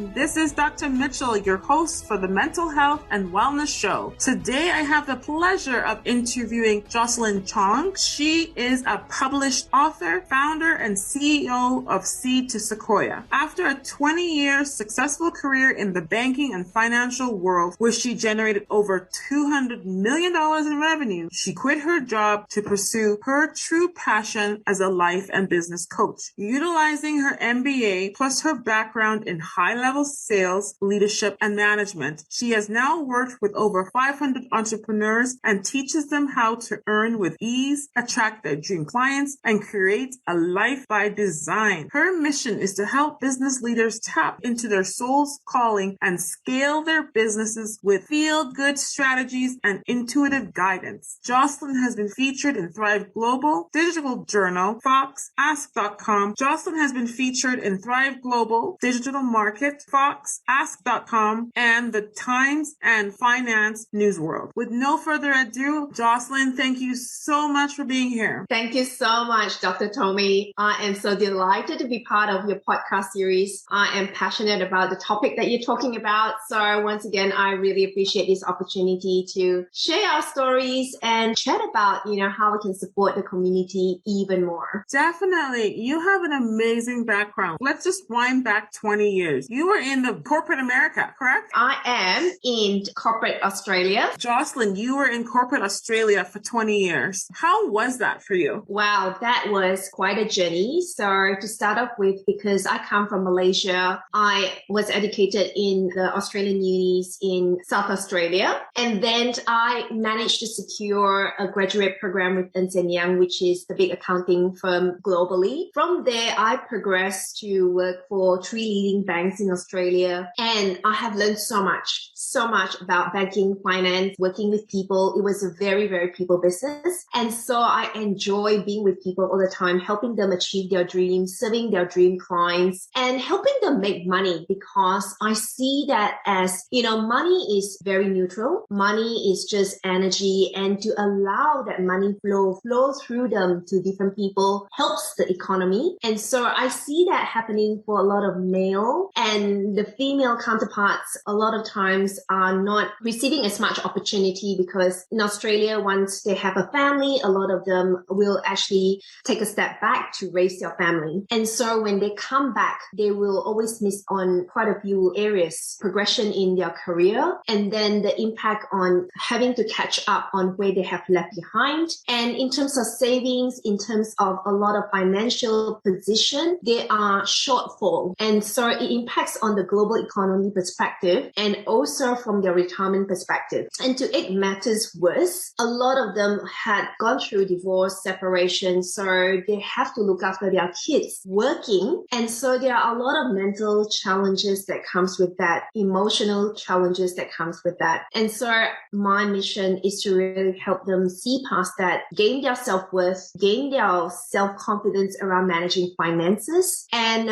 everyone. This is Dr. Mitchell, your host for the Mental Health and Wellness Show. Today, I have the pleasure of interviewing Jocelyn Chong. She is a published author, founder, and CEO of Seed to Sequoia. After a 20-year successful career in the banking and financial world, where she generated over $200 million in revenue, she quit her job to pursue her true passion as a life and business coach. Utilizing her MBA plus her background in high-level sales, leadership, and management, she has now worked with over 500 entrepreneurs and teaches them how to earn with ease, attract their dream clients, and create a life by design. Her mission is to help business leaders tap into their soul's calling and scale their businesses with feel-good strategies and intuitive guidance. Jocelyn has been featured in Thrive Global, Digital Journal, Fox, Ask.com. Jocelyn has been featured in Thrive Global, Digital Market, Fox, Ask.com, and the Times and Finance News World. With no further ado, Jocelyn, thank you so much for being here. Thank you so much, Dr. Tomei. I am so delighted to be part of your podcast series. I am passionate about the topic that you're talking about. So once again, I really appreciate this opportunity to share our stories and chat about, how we can support the community even more. Definitely. You have an amazing background. Let's just wind back 20 years. You were in the corporate America, correct? I am in corporate Australia. Jocelyn, you were in corporate Australia for 20 years. How was that for you? Wow, that was quite a journey. So to start off with, because I come from Malaysia, I was educated in the Australian unis in South Australia. And then I managed to secure a graduate program with Ernst & Young, which is the big accounting firm globally. From there, I progressed to work for 3 leading banks in Australia. And I have learned so much about banking, finance, working with people. It was a very, very people business. And so I enjoy being with people all the time, helping them achieve their dreams, serving their dream clients, and helping them make money, because I see that as, money is very neutral. Money is just energy, and to allow that money flow through them to different people helps the economy. And so I see that happening for a lot of male, and the female counterparts a lot of times are not receiving as much opportunity, because in Australia, once they have a family, a lot of them will actually take a step back to raise their family. And so when they come back, they will always miss on quite a few areas, progression in their career, and then the impact on having to catch up on where they have left behind. And in terms of savings, in terms of a lot of financial position, they are shortfall. And so it impacts on the global economy perspective and also from their retirement perspective. And to make matters worse, a lot of them had gone through divorce, separation, so they have to look after their kids working. And so there are a lot of mental challenges that comes with that, emotional challenges that comes with that. And so my mission is to really help them see past that, gain their self-worth, gain their self-confidence around managing finances, and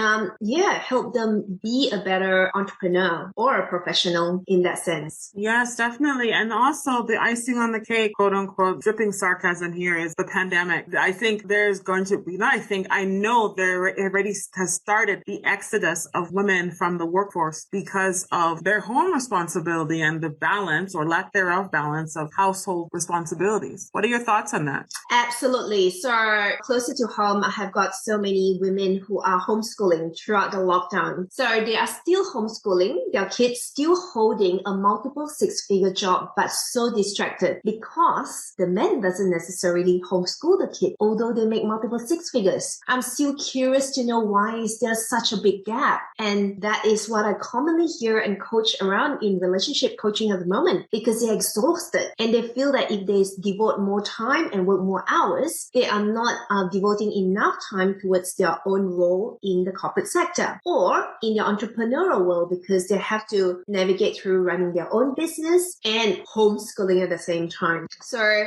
help them be a better entrepreneur or a professional in that sense. Yes, definitely. And also the icing on the cake, quote unquote, dripping sarcasm here is the pandemic. I think there's going to be, I know there already has started the exodus of women from the workforce because of their home responsibility and the balance or lack thereof balance of household responsibilities. What are your thoughts on that? Absolutely. So closer to home, I have got so many women who are homeschooling throughout the lockdown. So they are still homeschooling, their kids still holding a multiple 6-figure job, but so distracted because the man doesn't necessarily homeschool the kid, although they make multiple 6 figures. I'm still curious to know why is there such a big gap. And that is what I commonly hear and coach around in relationship coaching at the moment, because they're exhausted and they feel that if they devote more time and work more hours, they are not devoting enough time towards their own role in the corporate sector or in the entrepreneurial world, because they have to navigate through running their own business and homeschooling at the same time. So,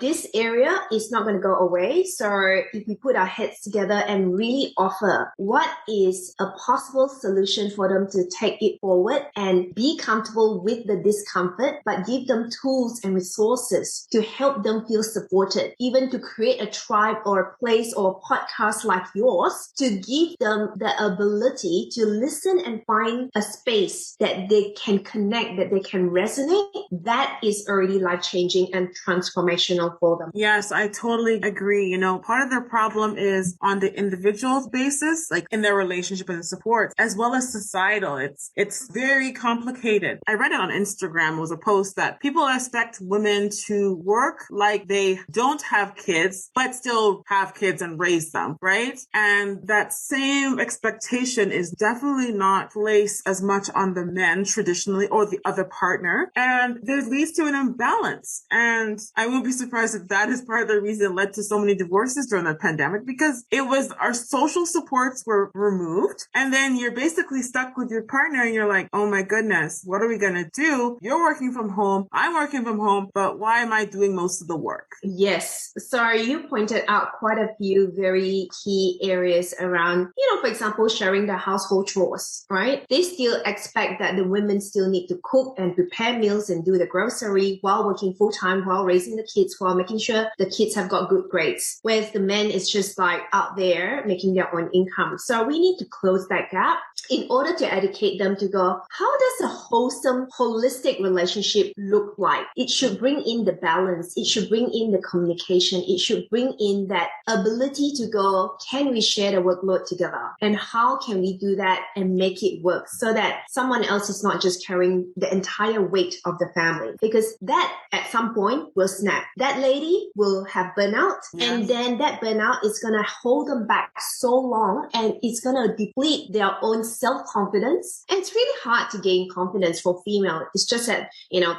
this area is not going to go away. So if we put our heads together and really offer what is a possible solution for them to take it forward and be comfortable with the discomfort, but give them tools and resources to help them feel supported, even to create a tribe or a place or a podcast like yours to give them the ability to listen listen and find a space that they can connect, that they can resonate, that is already life-changing and transformational for them. Yes, I totally agree. Part of the problem is on the individual basis, like in their relationship and support, as well as societal. It's very complicated. I read it on Instagram. It was a post that people expect women to work like they don't have kids, but still have kids and raise them, right? And that same expectation is definitely not placed as much on the men traditionally or the other partner. And there leads to an imbalance. And I won't be surprised if that is part of the reason it led to so many divorces during the pandemic, because it was our social supports were removed. And then you're basically stuck with your partner and you're like, oh my goodness, what are we going to do? You're working from home. I'm working from home, but why am I doing most of the work? Yes. So you pointed out quite a few very key areas around, for example, sharing the household chores, right? They still expect that the women still need to cook and prepare meals and do the grocery while working full time, while raising the kids, while making sure the kids have got good grades. Whereas the men is just like out there making their own income. So we need to close that gap in order to educate them to go, how does a wholesome, holistic relationship look like? It should bring in the balance. It should bring in the communication. It should bring in that ability to go, can we share the workload together? And how can we do that and make it work so that someone else is not just carrying the entire weight of the family? Because that at some point will snap. That lady will have burnout, and then that burnout is going to hold them back so long, and it's going to deplete their own self-confidence. And it's really hard to gain confidence for female. It's just that,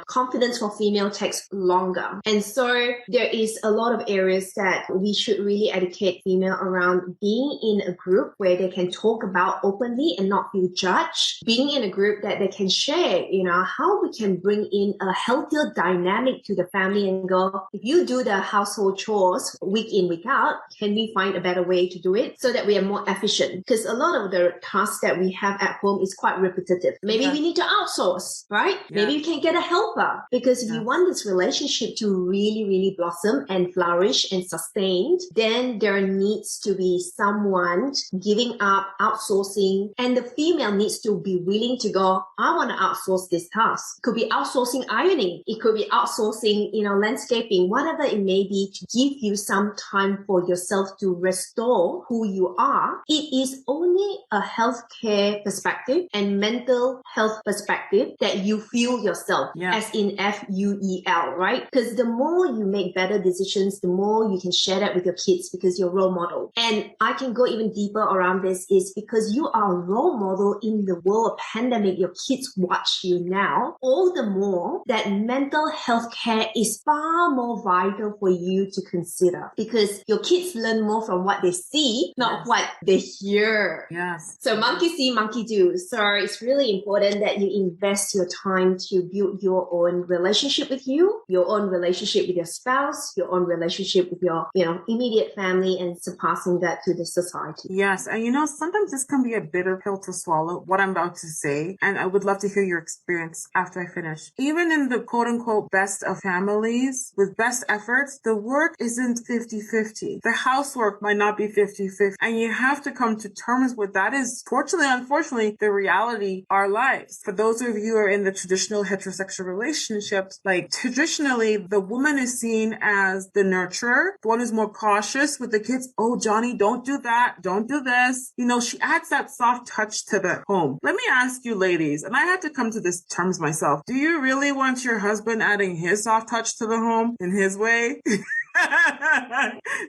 confidence for female takes longer. And so there is a lot of areas that we should really educate female around being in a group where they can talk about openly and not feel judged. Being in a group that they can share, how we can bring in a healthier dynamic to the family and go, if you do the household chores week in, week out, can we find a better way to do it so that we are more efficient? Because a lot of the tasks that we have at home is quite repetitive. Maybe we need to outsource, right? Maybe we can get a helper, because if you want this relationship to really, really blossom and flourish and sustained, then there needs to be someone giving up, outsourcing, and the female needs to be willing to go, I want to outsource this task. It could be outsourcing ironing. It could be outsourcing, landscaping, whatever it may be, to give you some time for yourself to restore who you are. It is only a healthcare perspective and mental health perspective that you feel yourself, as in FUEL, right? Because the more you make better decisions, the more you can share that with your kids, because you're role model. And I can go even deeper around this, is because you are a role model in the world of pandemic. Your kids watch you now. All the more that mental health care is far more vital for you to consider, because your kids learn more from what they see, not what they hear. Yes. So monkey see, monkey do. So it's really important that you invest your time to build your own relationship with you, your own relationship with your spouse, your own relationship with your, immediate family, and surpassing that to the society. Yes. And sometimes this can be a bitter pill to swallow, what I'm about to say. And I would love to hear your experience after I finish. Even in the quote unquote best of families with best efforts, the work isn't 50-50. The housework might not be 50-50. And you have to come to terms with that is, fortunately, unfortunately, the reality of our lives. For those of you who are in the traditional heterosexual relationships, like traditionally, the woman is seen as the nurturer, the one who's more cautious with the kids. Oh, Johnny, don't do that. Don't do this. She adds that soft touch to the home. Let me ask you ladies, and I had to come to this terms myself. Do you really want your husband adding his soft touch to the home in his way?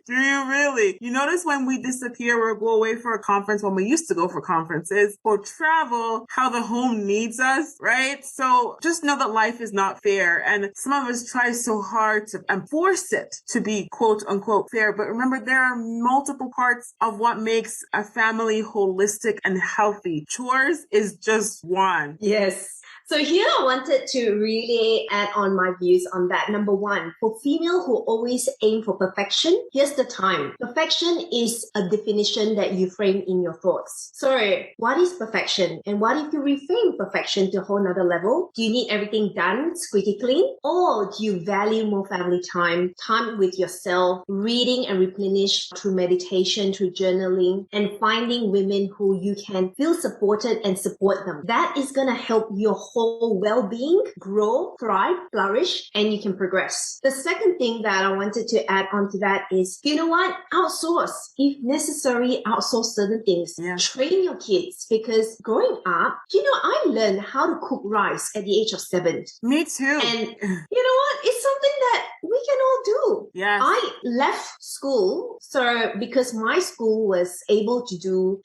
Do you really? You notice when we disappear or go away for a conference, when we used to go for conferences or travel, how the home needs us, right? So just know that life is not fair. And some of us try so hard to enforce it to be quote unquote fair. But remember, there are multiple parts of what makes a family holistic and healthy. Chores is just one. Yes. So here I wanted to really add on my views on that. Number one, for female who always aim for perfection, here's the time. Perfection is a definition that you frame in your thoughts. So what is perfection? And what if you reframe perfection to a whole nother level? Do you need everything done, squeaky clean? Or do you value more family time, time with yourself, reading and replenish through meditation, through journaling, and finding women who you can feel supported and support them? That is going to help your whole well-being grow, thrive, flourish, and you can progress. The second thing that I wanted to add on to that is, you know what? Outsource. If necessary, outsource certain things. Yeah. Train your kids, because growing up, I learned how to cook rice at the age of 7. Me too. And you know what? It's something that we can all do. Yes. I left school, so because my school was able to do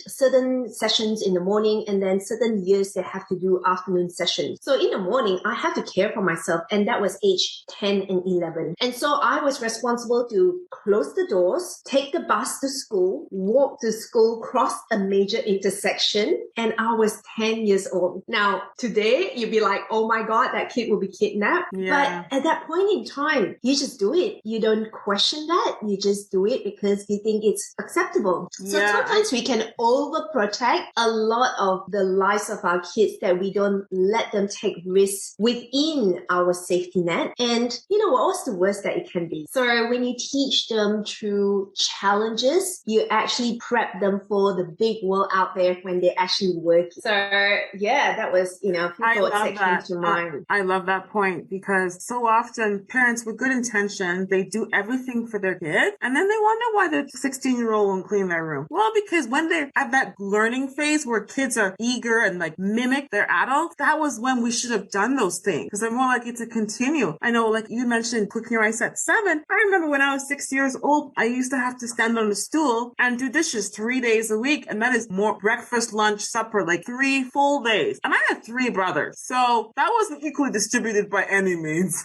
certain sessions in the morning, and then certain years they have to do afternoon sessions. So in the morning, I have to care for myself, and that was age 10 and 11. And so I was responsible to close the doors, take the bus to school, walk to school, cross a major intersection, and I was 10 years old. Now, today, you'd be like, oh my God, that kid will be kidnapped. Yeah. But at that point in time, you just do it. You don't question that. You just do it because you think it's acceptable. So sometimes we can overprotect a lot of the lives of our kids, that we don't let them take risks within our safety net. And what's the worst that it can be? So when you teach them through challenges, you actually prep them for the big world out there when they actually work. So yeah, that was, a few thoughts that came to mind. I love that point, because so often parents with good intention, they do everything for their kid, and then they wonder why the 16-year-old won't clean their room. Well, because when they're at that learning phase where kids are eager and like mimic their adults, that was when we should have done those things, because they're more likely to continue. I know, like you mentioned, cooking rice at 7. I remember when I was 6 years old, I used to have to stand on the stool and do dishes 3 days a week, and that is more breakfast, lunch, supper, like 3 full days. And I had 3 brothers, so that wasn't equally distributed by any means.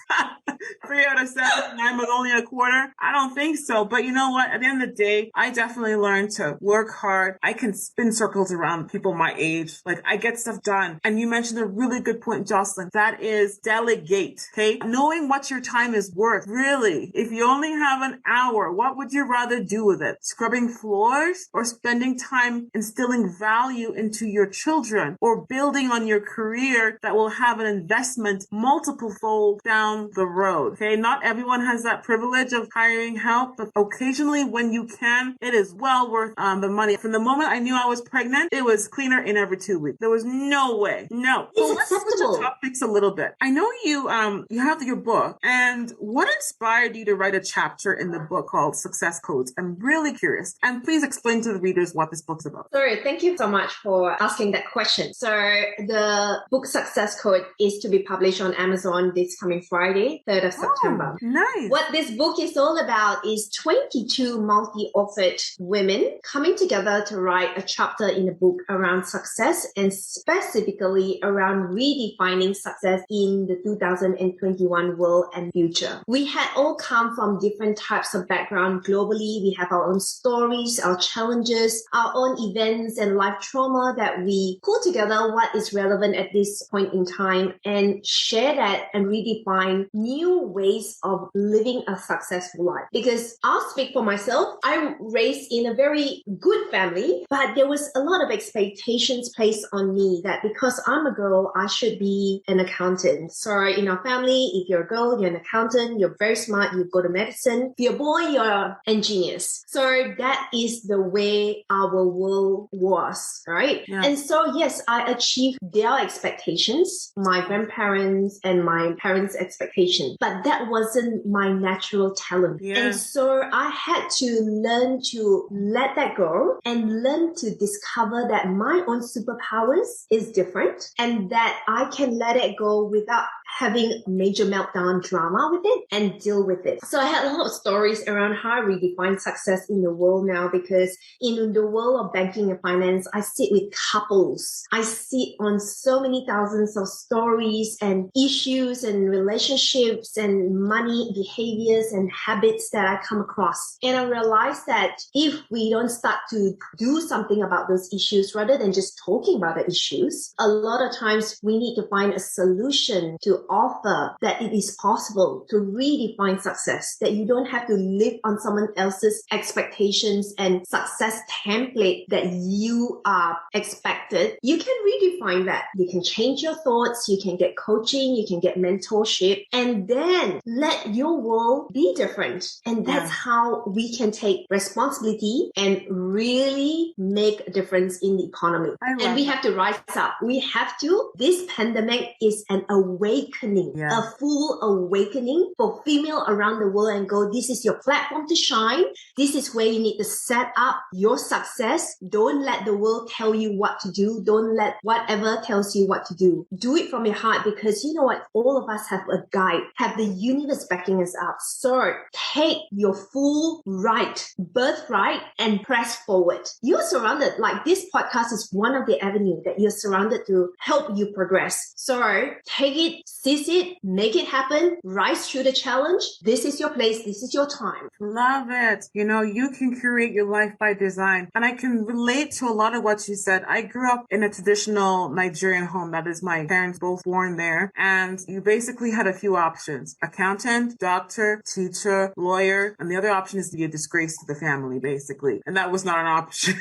3 out of 7, and I'm only a quarter. I don't think so. But you know what? At the end of the day, I definitely learned to work hard. I can spin circles around people my age. Like, I get stuff done. And you mentioned a really good point, Jocelyn. That is delegate. Okay. Knowing what your time is worth. Really, if you only have an hour, what would you rather do with it? Scrubbing floors, or spending time instilling value into your children, or building on your career that will have an investment multiple fold down the road? Okay. Not everyone has that privilege of hiring help, but occasionally when you can, it is well worth the money. From the moment I knew I was pregnant, it was cleaner in every 2 weeks. There was no way. No. So let's switch the topics a little bit. I know you have your book, and what inspired you to write a chapter in the book called Success Codes? I'm really curious. And please explain to the readers what this book's about. Sorry, thank you so much for asking that question. So the book Success Code is to be published on Amazon this coming Friday, 3rd of September. Nice. What this book is all about is 22 multi-authored women coming together to write a chapter in the book around success, and specifically around redefining success in the 2021 world and future. We had all come from different types of background globally. We have our own stories, our challenges, our own events and life trauma that we pull together what is relevant at this point in time, and share that and redefine new ways of living a successful life. Because I'll speak for myself. I'm raised in a very good family, but there was a lot of expectations placed on me that because I'm a girl, I should be an accountant. So in our family, if you're a girl, you're an accountant, you're very smart, you go to medicine. If you're a boy, you're engineers. So that is the way our world was, right? Yeah. And so yes, I achieved their expectations, my grandparents and my parents' expectations, but that wasn't my natural talent. Yeah. And so I had to learn to let that go and learn to discover that my own superpowers is different, and that I can let it go without having major meltdown drama with it and deal with it. So I had a lot of stories around how I redefine success in the world now, because in the world of banking and finance, I sit with couples. I sit on so many thousands of stories and issues and relationships and money behaviors and habits that I come across. And I realized that if we don't start to do something about those issues rather than just talking about the issues, a lot of times we need to find a solution to offer that it is possible to redefine success, that you don't have to live on someone else's expectations and success template that you are expected. You can redefine that. You can change your thoughts, you can get coaching, you can get mentorship, and then let your world be different. And that's how we can take responsibility and really make a difference in the economy. And we have to rise up. We have to. This pandemic is an awakening, a full awakening for female around the world, and go, this is your platform to shine. This is where you need to set up your success. Don't let the world tell you what to do. Don't let whatever tells you what to do. Do it from your heart, because you know what? All of us have a guide, have the universe backing us up. So take your full birthright, and press forward. You're surrounded, like this podcast is one of the avenues that you're surrounded to help you progress. So take it, seize it, make it happen, rise through the challenge. This is your place. This is your time. Love it. You know, you can create your life by design. And I can relate to a lot of what you said. I grew up in a traditional Nigerian home. That is, my parents both born there. And you basically had a few options: accountant, doctor, teacher, lawyer. And the other option is to be a disgrace to the family, basically. And that was not an option.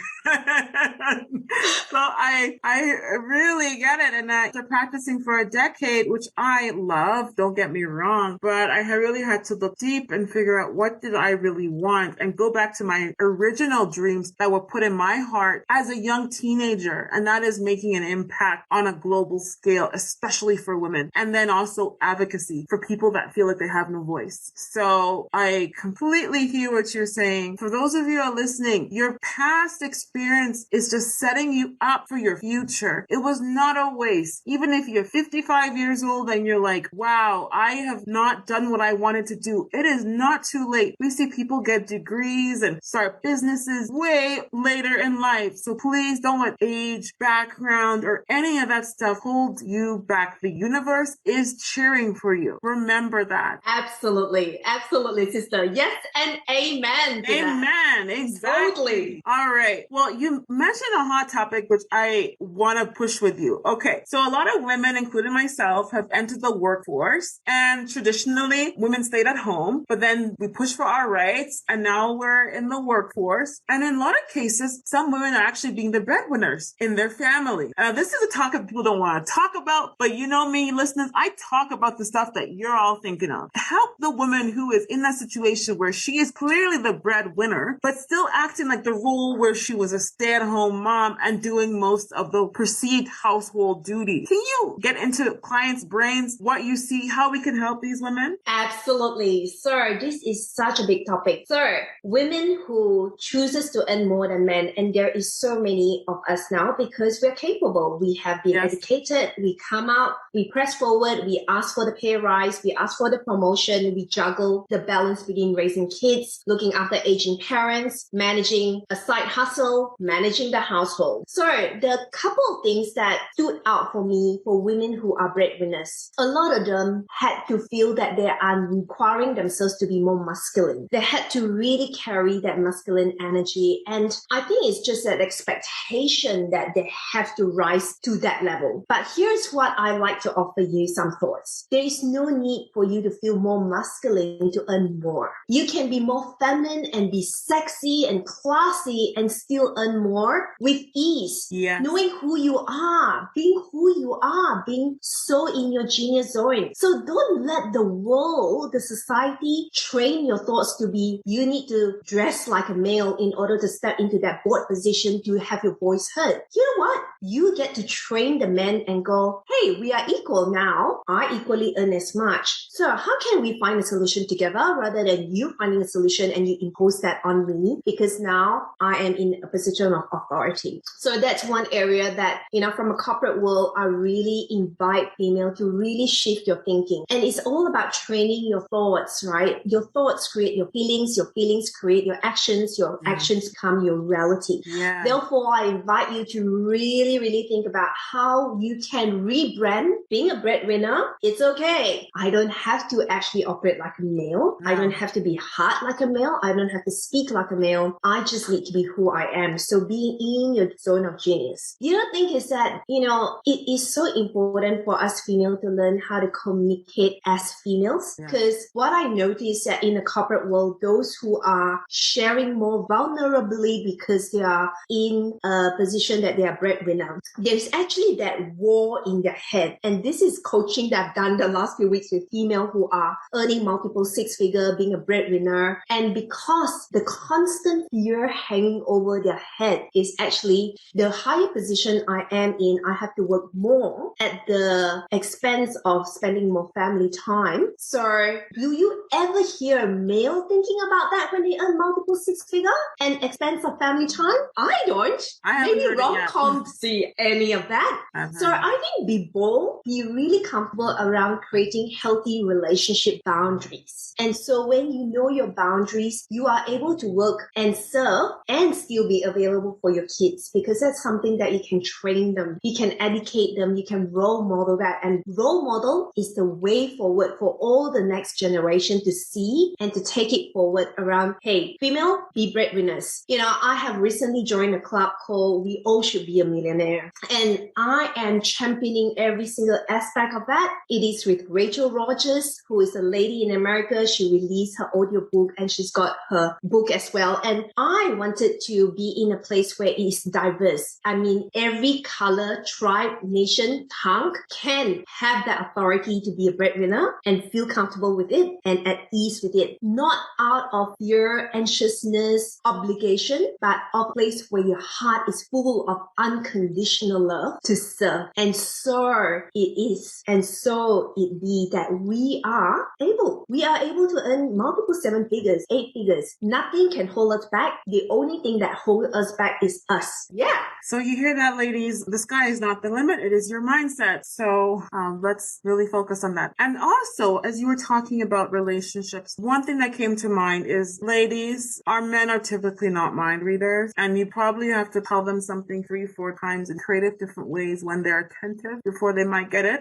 So I really get it. And after practicing for a decade, which I love, don't get me wrong, but I really had to look deep and figure out what did I really want and go back to my original dreams that were put in my heart as a young teenager. And that is making an impact on a global scale, especially for women. And then also advocacy for people that feel like they have no voice. So I completely hear what you're saying. For those of you who are listening, your past experience is just setting you up for your future. It was not a waste. Even if you're 55 years old and you're like, wow, I have not done what I wanted to do, it is not too late. We see people get degrees and start businesses way later in life. So please don't let age, background, or any of that stuff hold you back. The universe is cheering for you. Remember that. Absolutely. Absolutely, sister. Yes, and amen to amen. That. Exactly. Totally. All right. Well, you mentioned a hot topic, which I want to push with you. Okay. So a lot of women, including myself, have entered the workforce, and traditionally women stayed at home, but then we pushed for our rights, and now we're in the workforce. And in a lot of cases, some women are actually being the breadwinners in their family. This is a topic people don't want to talk about, but you know me, listeners, I talk about the stuff that you're all thinking of. Help the woman who is in that situation where she is clearly the breadwinner, but still acting like the role where she was a stay-at-home mom and doing most of the perceived household duties. Can you get into clients' brains, what you see, how we can help these women? Absolutely. So this is such a big topic. So women who chooses to earn more than men, and there is so many of us now because we're capable. We have been educated. We come out, we press forward, we ask for the pay rise, we ask for the promotion, we juggle the balance between raising kids, looking after aging parents, managing a side hustle, managing the household. So the couple of things that stood out for me for women who are breadwinners, a lot of them had to feel that they are requiring themselves to be more masculine. They had to really carry that masculine energy. And I think it's just that expectation that they have to rise to that level. But here's what I like to offer you some thoughts. There is no need for you to feel more masculine to earn more. You can be more feminine and be sexy and classy and still earn more with ease. Yes. Knowing who you are, being so in your genius zone. So don't let the world, the society train your thoughts to be, you need to dress like a male in order to step into that board position to have your voice heard. You know what? You get to train the men and go, hey, we are equal now. I equally earn as much. So how can we find a solution together rather than you finding a solution and you impose that on me because now I am in a position of authority. So that's one area that, from a corporate world, I really invite female to really shift your thinking. And it's all about training your thoughts, right? Your thoughts create your feelings create your actions actions become your reality. Yeah. Therefore, I invite you to really, really think about how you can rebrand being a breadwinner. It's okay. I don't have to actually operate like a male. I don't have to be hard like a male. I don't have to speak like a male. I just need to be who I am. So being in your zone of genius. The other thing is that, it is so important for us females to learn how to communicate as females. Because what I notice that in the corporate world, those who are sharing more vulnerably because they are in a position that they are breadwinner, there's actually that war in their head. And this is coaching that I've done the last few weeks with female who are earning multiple six-figure, being a breadwinner. And because the constant fear hanging over their head is actually the higher position I am in, I have to work more at the expense of spending more family time. So do you ever hear a male thinking about that when they earn multiple six-figure and expense of family time? I don't. Maybe rom-com see any of that. So I think be bold, be really comfortable around creating healthy relationship boundaries. And so when you know your boundaries, you are able to work and serve and still be available for your kids, because that's something that you can train them. You can educate them. You can role model that. And role model is the way forward for all the next generation to see and to take it forward around, hey, female, be breadwinners. I have recently joined a club called We All Should Be a Millionaire. And I am championing every single aspect of that. It is with Rachel Rogers, who is a lady in America. She released her audiobook and she's got her book as well. And I wanted to be in a place where it is diverse. I mean, every color, tribe, nation, tongue can have that authority to be a breadwinner and feel comfortable with it and at ease with it. Not out of fear, anxiousness, obligation, but a place where your heart is full of unconditional love to serve. And so it is. And so it be that we are able to earn multiple 7 figures, 8 figures. Nothing can hold us back. The only thing that holds us back is us. Yeah. So you hear that, ladies? The sky is not the limit. It is your mindset. So let's really focus on that. And also, as you were talking about relationships, one thing that came to mind is, ladies, our men are typically not mind readers, and you probably have to tell them something 3-4 times in creative different ways when they're attentive before they might get it.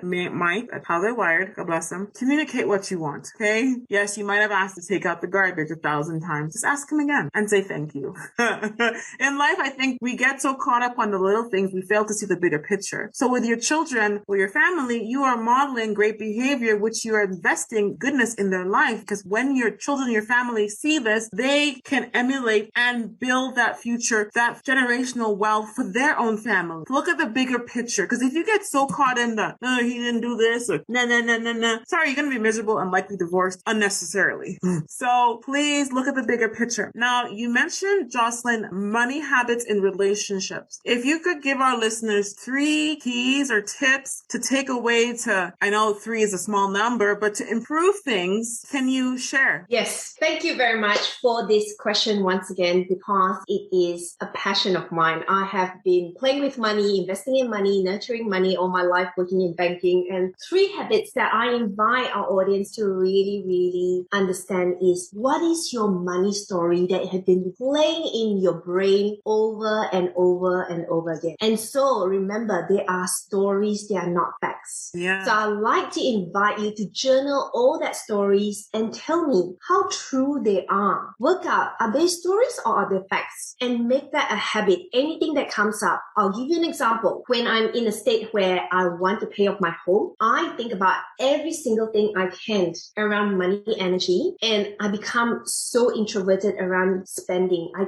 That's how they're wired. God bless them. Communicate what you want. Okay? Yes, you might have asked to take out the garbage 1,000 times. Just ask him again and say thank you. In life, I think we get so caught up on the little things, we fail to see the bigger picture. So with your children or your family, you are modeling great behavior, which you are investing goodness in their life, because when your children, your family see this, they can emulate and build that future, that generational wealth for their own family. Look at the bigger picture, because if you get so caught in the, no, he didn't do this, or no, sorry, you're going to be miserable and likely divorced unnecessarily. So please look at the bigger picture. Now, you mentioned, Jocelyn, money habits in relationships. If you could give our listeners 3 keys or tips to take away to, I know 3 is a small number, but to improve things, can you share? Yes. Thank you very much for this question once again, because it is a passion of mine. I have been playing with money, investing in money, nurturing money all my life, working in banking. And 3 habits that I invite our audience to really, really understand is, what is your money story that has been playing in your brain over and over and over again? And so remember, they are stories, they are not facts. Yeah. So I'd like to invite you to journal all that stories and tell me how true they are. Work out, are they stories or are they facts? And make that a habit. Anything that comes up. I'll give you an example. When I'm in a state where I want to pay off my home, I think about every single thing I can around money energy, and I become so introverted around spending. I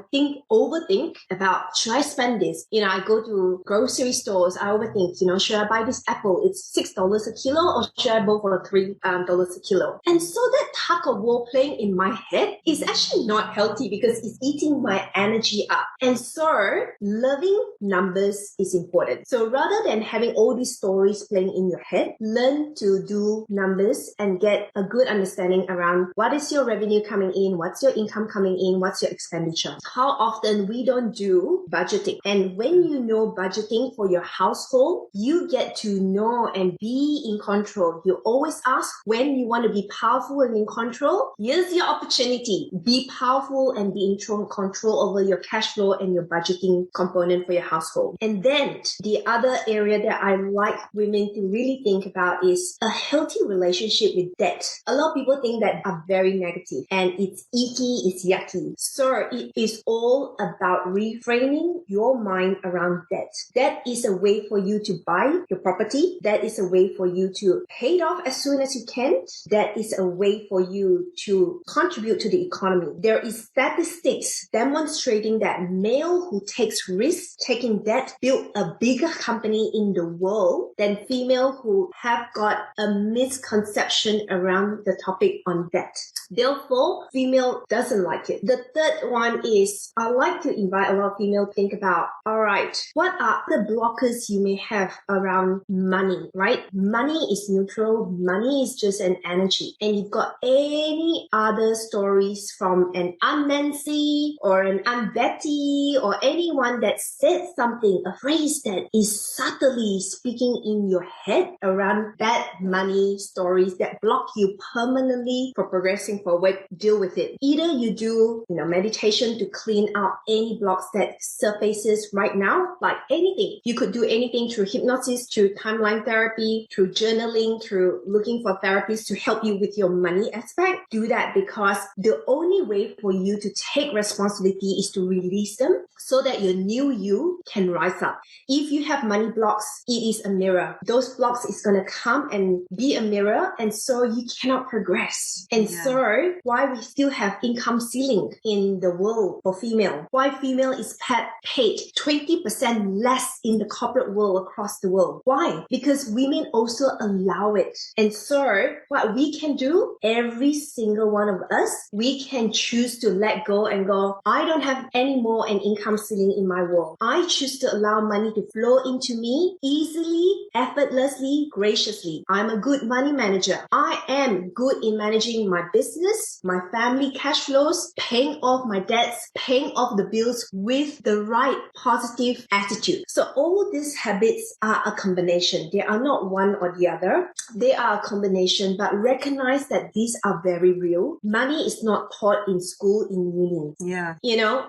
overthink about, should I spend this? I go to grocery stores, I overthink, should I buy this apple? It's $6 a kilo, or should I go for $3 a kilo? And so that tug of war playing in my head is actually not healthy, because it's eating my energy up. And so loving numbers is important. So rather than having all these stories playing in your head, learn to do numbers and get a good understanding around what is your revenue coming in, what's your income coming in, what's your expenditure. How often we don't do budgeting budgeting. And when you know budgeting for your household, you get to know and be in control. You always ask when you want to be powerful and in control. Here's your opportunity. Be powerful and be in control over your cash flow and your budgeting component for your household. And then the other area that I like women to really think about is a healthy relationship with debt. A lot of people think that are very negative and it's icky, it's yucky. So it is all about reframing your mind around debt. Debt is a way for you to buy your property. That is a way for you to pay it off as soon as you can. That is a way for you to contribute to the economy. There is statistics demonstrating that male who takes risks taking debt build a bigger company in the world than female who have got a misconception around the topic on debt. Therefore, female doesn't like it. The third one is I like to invite a lot of female to think about, all right, what are the blockers you may have around money, right? Money is neutral. Money is just an energy. And you've got any other stories from an Aunt Nancy or an Aunt Betty or anyone that said something, a phrase that is subtly speaking in your head around bad money stories that block you permanently for progressing forward, deal with it. Either you do, meditation to clean out any blocks that surfaces right now, like anything. You could do anything through hypnosis, through timeline therapy, through journaling, through looking for therapists to help you with your money aspect. Do that because the only way for you to take responsibility is to release them so that your new you can rise up. If you have money blocks, it is a mirror. Those blocks is going to come and be a mirror, and so you cannot progress. And so why we still have income ceiling in the world for female, why female is paid 20% less in the corporate world across the world. Why? Because women also allow it. And so what we can do, every single one of us, we can choose to let go and go, I don't have any more an income ceiling in my world. I choose to allow money to flow into me easily, effortlessly, graciously. I'm a good money manager. I am good in managing my business, my family cash flows, paying off my debts, paying off the bills with the right positive attitude. So all these habits are a combination. They are not one or the other. They are a combination, but recognize that these are very real. Money is not taught in school, in uni. Yeah.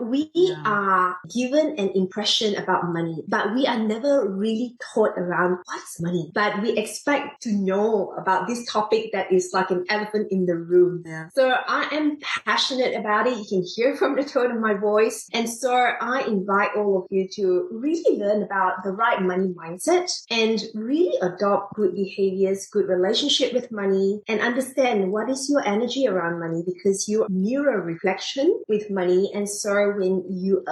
We are given an impression about money, but we are never really taught around what's money. But we expect to know about this topic that is like an elephant in the room. Yeah. So I am passionate about it. You can hear from the tone of my voice. And so I invite all of you to really learn about the right money mindset and really adopt good behaviors, good relationship with money, and understand what is your energy around money, because you mirror reflection with money. And so when you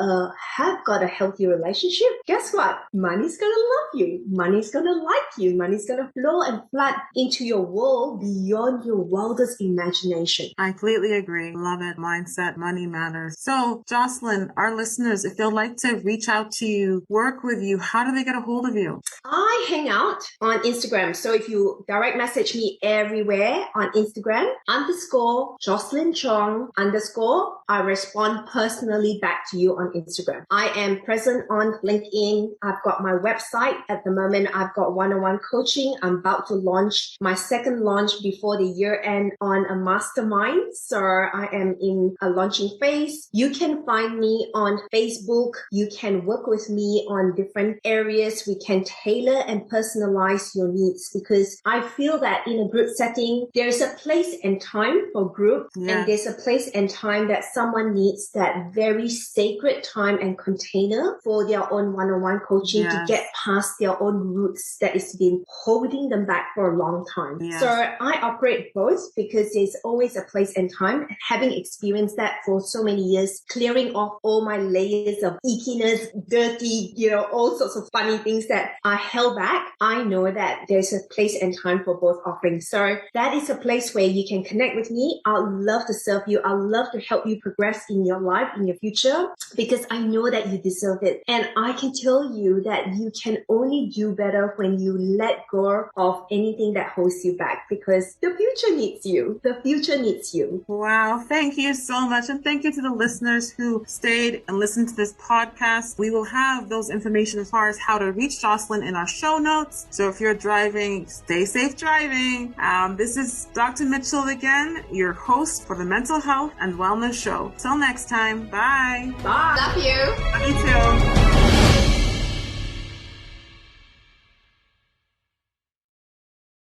have got a healthy relationship, guess what? Money's going to love you. Money's going to like you. Money's going to flow and flood into your world beyond your wildest imagination. I completely agree. Love it. Mindset, money matters. So, Jocelyn, our listeners, if they'd like to reach out to you, work with you, how do they get a hold of you? I hang out on Instagram. So if you direct message me everywhere on Instagram, _Jocelyn Chong _ I respond personally back to you on Instagram. I am present on LinkedIn. I've got my website. At the moment, I've got one-on-one coaching. I'm about to launch my second launch before the year end on a mastermind. So I am in a launching phase. You can find me on Facebook. You can work with me on different areas. We can tailor and personalize your needs, because I feel that in a group setting, there's a place and time for group, and there's a place and time that someone needs that very sacred time and container for their own one-on-one coaching to get past their own roots that has been holding them back for a long time. So I operate both because there's always a place and time. Having experienced that for so many years, clearing off all my layers of ickiness, dirty, all sorts of funny things that I held back, I know that there's a place and time for both offerings. So that is a place where you can connect with me. I'd love to serve you. I'd love to help you progress in your life, in your future, because I know that you deserve it. And I can tell you that you can only do better when you let go of anything that holds you back, because the future needs you. The future needs you. Wow. Thank you so much. And thank you to the listeners who stayed and listened to this podcast. We will have those information as far as how to reach Jocelyn in our show notes. So if you're driving, stay safe driving. This is Dr. Mitchell again, your host for the Mental Health and Wellness Show. Till next time. Bye. Bye. Love you. Love you too.